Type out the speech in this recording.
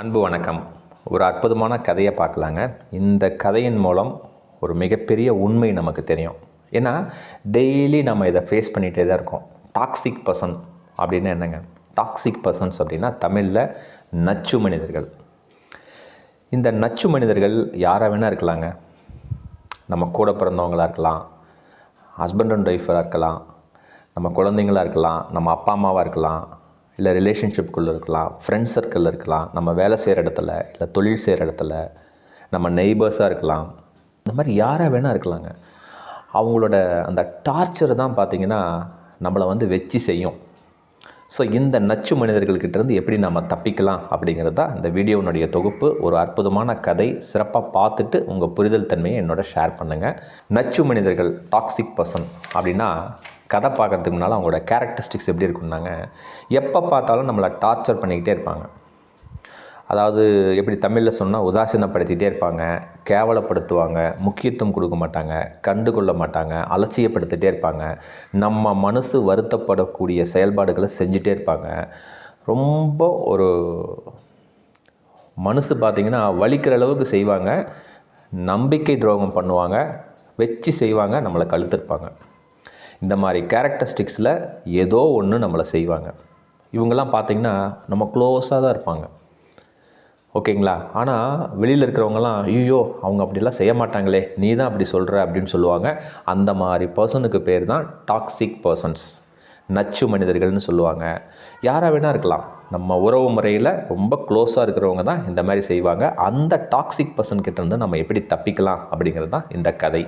அன்பு வணக்கம். ஒரு அற்புதமான கதையை பார்க்கலாங்க. இந்த கதையின் மூலம் ஒரு மிகப்பெரிய உண்மை நமக்கு தெரியும். ஏன்னா டெய்லி நம்ம இதை ஃபேஸ் பண்ணிகிட்டே தான் இருக்கோம். டாக்ஸிக் பர்சன் அப்படின்னா என்னங்க? டாக்ஸிக் பர்சன்ஸ் அப்படின்னா தமிழில் நச்சு மனிதர்கள். இந்த நச்சு மனிதர்கள் யாராக வேணால் இருக்கலாங்க. நம்ம கூட பிறந்தவங்களாக இருக்கலாம், ஹஸ்பண்ட் அண்ட் ஒய்ஃபாக இருக்கலாம், நம்ம குழந்தைங்களாக இருக்கலாம், நம்ம அப்பா அம்மாவாக இருக்கலாம், இல்லை ரிலேஷன்ஷிப்குள்ளே இருக்கலாம், ஃப்ரெண்ட்ஸ் சர்க்கிளில் இருக்கலாம், நம்ம வேலை செய்கிற இடத்துல, இல்லை தொழில் செய்கிற இடத்துல, நம்ம நெய்பர்ஸாக இருக்கலாம். இந்த மாதிரி யாராக வேணால் இருக்கலாங்க. அவங்களோட அந்த டார்ச்சர் தான் பார்த்திங்கன்னா நம்மளை வச்சு செய்யும். ஸோ இந்த நச்சு மனிதர்கள்கிட்டேருந்து எப்படி நம்ம தப்பிக்கலாம் அப்படிங்கிறது தான் இந்த வீடியோனுடைய தொகுப்பு. ஒரு அற்புதமான கதை. சிறப்பாக பார்த்துட்டு உங்கள் புரிதல் தன்மையை என்னோட ஷேர் பண்ணுங்கள். நச்சு மனிதர்கள், டாக்ஸிக் பர்சன் அப்படின்னா கதை பார்க்குறதுக்கு முன்னால் அவங்களோட கேரக்டரிஸ்டிக்ஸ் எப்படி இருக்குன்னாங்க, எப்போ பார்த்தாலும் நம்மளை டார்ச்சர் பண்ணிக்கிட்டே இருப்பாங்க. அதாவது எப்படி தமிழில் சொன்னால் உதாசீனப்படுத்திகிட்டே இருப்பாங்க, கேவலப்படுத்துவாங்க, முக்கியத்துவம் கொடுக்க மாட்டாங்க, கண்டுகொள்ள மாட்டாங்க, அலட்சியப்படுத்திகிட்டே இருப்பாங்க, நம்ம மனசு வருத்தப்படக்கூடிய செயல்பாடுகளை செஞ்சுட்டே இருப்பாங்க. ரொம்ப ஒரு மனசு பார்த்திங்கன்னா வலிக்கிற அளவுக்கு செய்வாங்க, நம்பிக்கை துரோகம் பண்ணுவாங்க, வச்சு செய்வாங்க, நம்மளை கழுத்திருப்பாங்க. இந்த மாதிரி கேரக்டரிஸ்டிக்ஸில் ஏதோ ஒன்று நம்மளை செய்வாங்க. இவங்கெல்லாம் பார்த்திங்கன்னா நம்ம க்ளோஸாக தான் இருப்பாங்க, ஓகேங்களா? ஆனால் வெளியில் இருக்கிறவங்கலாம் ஐயோ அவங்க அப்படிலாம் செய்ய மாட்டாங்களே, நீ தான் அப்படி சொல்கிற அப்படின்னு சொல்லுவாங்க. அந்த மாதிரி பர்சனுக்கு பேர் தான் டாக்ஸிக் பர்சன்ஸ், நச்சு மனிதர்கள்னு சொல்லுவாங்க. யாராக வேணால் இருக்கலாம். நம்ம உறவு முறையில் ரொம்ப க்ளோஸாக இருக்கிறவங்க தான் இந்த மாதிரி செய்வாங்க. அந்த டாக்ஸிக் பர்சன் கிட்டேருந்து நம்ம எப்படி தப்பிக்கலாம் அப்படிங்கிறது தான் இந்த கதை.